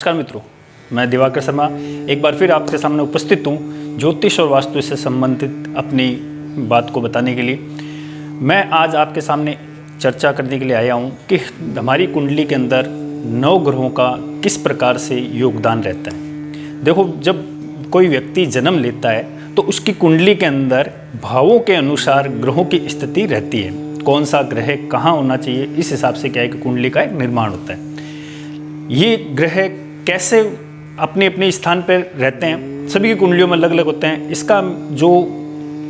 नमस्कार मित्रों, मैं दिवाकर शर्मा एक बार फिर आपके सामने उपस्थित हूँ ज्योतिष और वास्तु से संबंधित अपनी बात को बताने के लिए। मैं आज आपके सामने चर्चा करने के लिए आया हूँ कि हमारी कुंडली के अंदर नौ ग्रहों का किस प्रकार से योगदान रहता है। देखो, जब कोई व्यक्ति जन्म लेता है तो उसकी कुंडली के अंदर भावों के अनुसार ग्रहों की स्थिति रहती है। कौन सा ग्रह कहाँ होना चाहिए, इस हिसाब से क्या है कि कुंडली का एक निर्माण होता है। ये ग्रह कैसे अपने अपने स्थान पर रहते हैं, सभी की कुंडलियों में अलग अलग होते हैं। इसका जो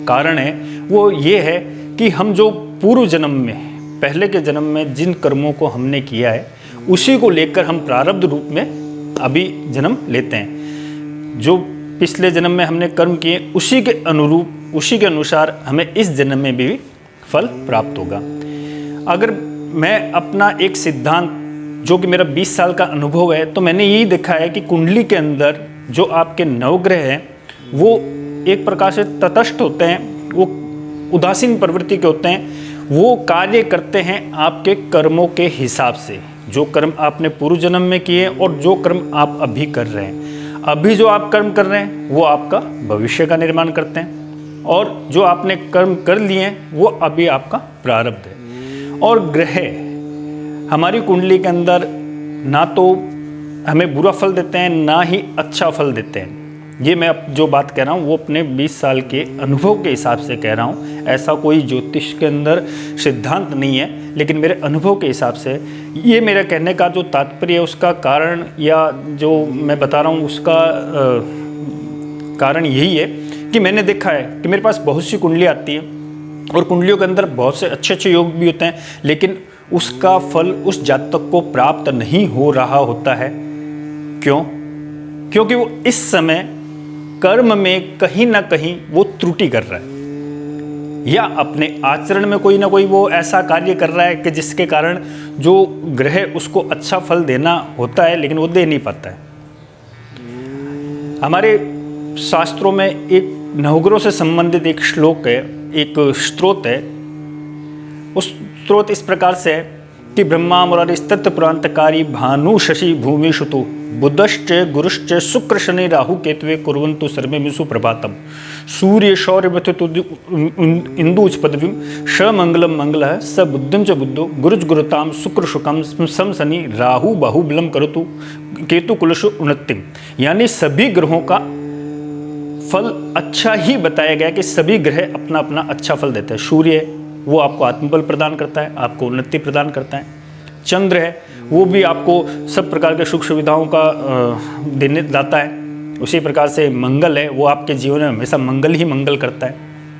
कारण है वो ये है कि हम जो पूर्व जन्म में, पहले के जन्म में जिन कर्मों को हमने किया है उसी को लेकर हम प्रारब्ध रूप में अभी जन्म लेते हैं। जो पिछले जन्म में हमने कर्म किए उसी के अनुरूप, उसी के अनुसार हमें इस जन्म में भी फल प्राप्त होगा। अगर मैं अपना एक सिद्धांत, जो कि मेरा 20 साल का अनुभव है, तो मैंने यही देखा है कि कुंडली के अंदर जो आपके नवग्रह हैं वो एक प्रकार से तटस्थ होते हैं, वो उदासीन प्रवृत्ति के होते हैं। वो कार्य करते हैं आपके कर्मों के हिसाब से, जो कर्म आपने पूर्व जन्म में किए और जो कर्म आप अभी कर रहे हैं। अभी जो आप कर्म कर रहे हैं वो आपका भविष्य का निर्माण करते हैं, और जो आपने कर्म कर लिए हैं वो अभी आपका प्रारब्ध है। और ग्रह हमारी कुंडली के अंदर ना तो हमें बुरा फल देते हैं, ना ही अच्छा फल देते हैं। ये मैं अब जो बात कह रहा हूँ वो अपने 20 साल के अनुभव के हिसाब से कह रहा हूँ। ऐसा कोई ज्योतिष के अंदर सिद्धांत नहीं है, लेकिन मेरे अनुभव के हिसाब से ये मेरा कहने का जो तात्पर्य है, उसका कारण या जो मैं बता रहा हूँ उसका कारण यही है कि मैंने देखा है कि मेरे पास बहुत सी कुंडली आती हैं और कुंडलियों के अंदर बहुत से अच्छे अच्छे योग भी होते हैं, लेकिन उसका फल उस जातक को प्राप्त नहीं हो रहा होता है। क्यों? क्योंकि वो इस समय कर्म में कहीं ना कहीं वो त्रुटि कर रहा है, या अपने आचरण में कोई ना कोई वो ऐसा कार्य कर रहा है कि जिसके कारण जो ग्रह उसको अच्छा फल देना होता है लेकिन वो दे नहीं पाता है। हमारे शास्त्रों में एक नवग्रहों से संबंधित एक श्लोक है, एक स्तोत्र है। उस स्रोत इस प्रकार से है कि ब्रह्मा मुरारिस्तत् पुरांतकारी भानु शशि भूमि शुतु बुधश्च गुरुश्च शुक्र शनि राहु केतवे कुर्वन्तु सर्वे मिसु प्रभातम सूर्य शौर्य व्यथित इंदुच पदवीं स मंगलम मंगलः स बुद्धिं च बुद्धो गुरुज गुरुताम शुक्र शुकम सम शनि राहु बाहुबलम करतु केतु कुलशु उन्नतिम। यानी सभी ग्रहों का फल अच्छा ही बताया गया कि सभी ग्रह अपना अपना अच्छा फल देते हैं। सूर्य वो आपको आत्मबल प्रदान करता है, आपको उन्नति प्रदान करता है। चंद्र है वो भी आपको सब प्रकार के सुख सुविधाओं का देने दाता है। उसी प्रकार से मंगल है वो आपके जीवन में हमेशा मंगल ही मंगल करता है।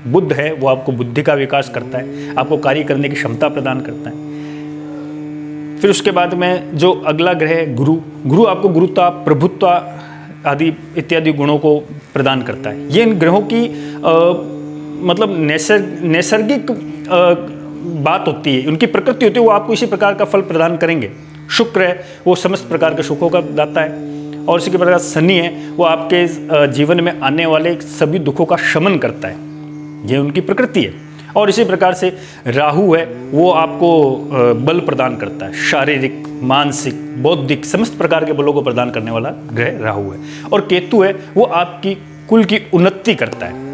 बुध है वो आपको बुद्धि का विकास करता है, आपको कार्य करने की क्षमता प्रदान करता है। फिर उसके बाद में जो अगला ग्रह है गुरु, गुरु आपको गुरुता, प्रभुत्व आदि इत्यादि गुणों को प्रदान करता है। ये इन ग्रहों की मतलब नैसर्गिक बात होती है, उनकी प्रकृति होती है, वो आपको इसी प्रकार का फल प्रदान करेंगे। शुक्र है वो समस्त प्रकार के सुखों का दाता है, और इसी के प्रकार शनि है वो आपके जीवन में आने वाले सभी दुखों का शमन करता है, ये उनकी प्रकृति है। और इसी प्रकार से राहु है वो आपको बल प्रदान करता है, शारीरिक, मानसिक, बौद्धिक समस्त प्रकार के बलों को प्रदान करने वाला ग्रह राहु है। और केतु है वो आपकी कुल की उन्नति करता है।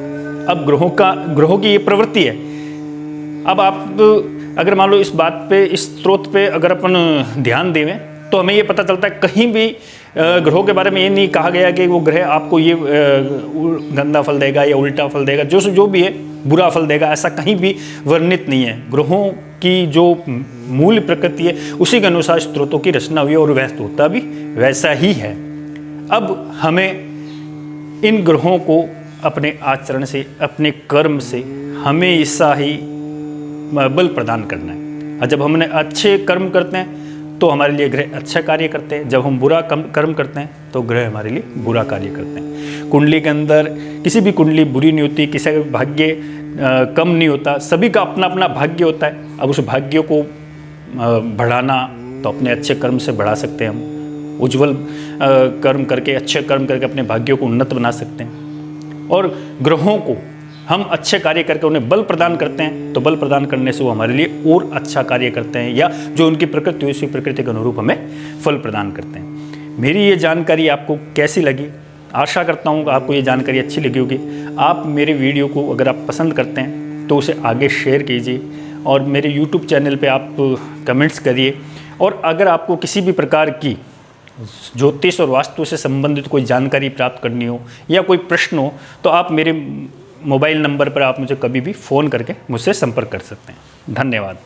अब ग्रहों की ये प्रवृत्ति है। अब आप अगर मान लो इस बात पे, इस स्रोत पे अगर अपन ध्यान देवें तो हमें ये पता चलता है कहीं भी ग्रहों के बारे में ये नहीं कहा गया कि वो ग्रह आपको ये गंदा फल देगा या उल्टा फल देगा, जो भी है बुरा फल देगा, ऐसा कहीं भी वर्णित नहीं है। ग्रहों की जो मूल प्रकृति है उसी के अनुसार स्रोतों की रचना हुई है, और वैसा होता भी वैसा ही है। अब हमें इन ग्रहों को अपने आचरण से, अपने कर्म से हमेशा ही बल प्रदान करना है। और जब हमने अच्छे कर्म करते हैं तो हमारे लिए ग्रह अच्छा कार्य करते हैं, जब हम बुरा कर्म करते हैं तो ग्रह हमारे लिए बुरा कार्य करते हैं। कुंडली के अंदर किसी भी कुंडली बुरी नहीं होती, किसी का भाग्य कम नहीं होता, सभी का अपना अपना भाग्य होता है। अब उस भाग्य को बढ़ाना तो अपने अच्छे कर्म से बढ़ा सकते हैं। हम उज्जवल कर्म करके, अच्छे कर्म करके अपने भाग्यों को उन्नत बना सकते हैं। और ग्रहों को हम अच्छे कार्य करके उन्हें बल प्रदान करते हैं, तो बल प्रदान करने से वो हमारे लिए और अच्छा कार्य करते हैं, या जो उनकी प्रकृति है उसी प्रकृति के अनुरूप हमें फल प्रदान करते हैं। मेरी ये जानकारी आपको कैसी लगी? आशा करता हूँ कि आपको ये जानकारी अच्छी लगी होगी। आप मेरे वीडियो को अगर आप पसंद करते हैं तो उसे आगे शेयर कीजिए और मेरे YouTube चैनल पे आप कमेंट्स करिए। और अगर आपको किसी भी प्रकार की ज्योतिष और वास्तु से संबंधित कोई जानकारी प्राप्त करनी हो या कोई प्रश्न हो तो आप मेरे मोबाइल नंबर पर आप मुझे कभी भी फ़ोन करके मुझसे संपर्क कर सकते हैं। धन्यवाद।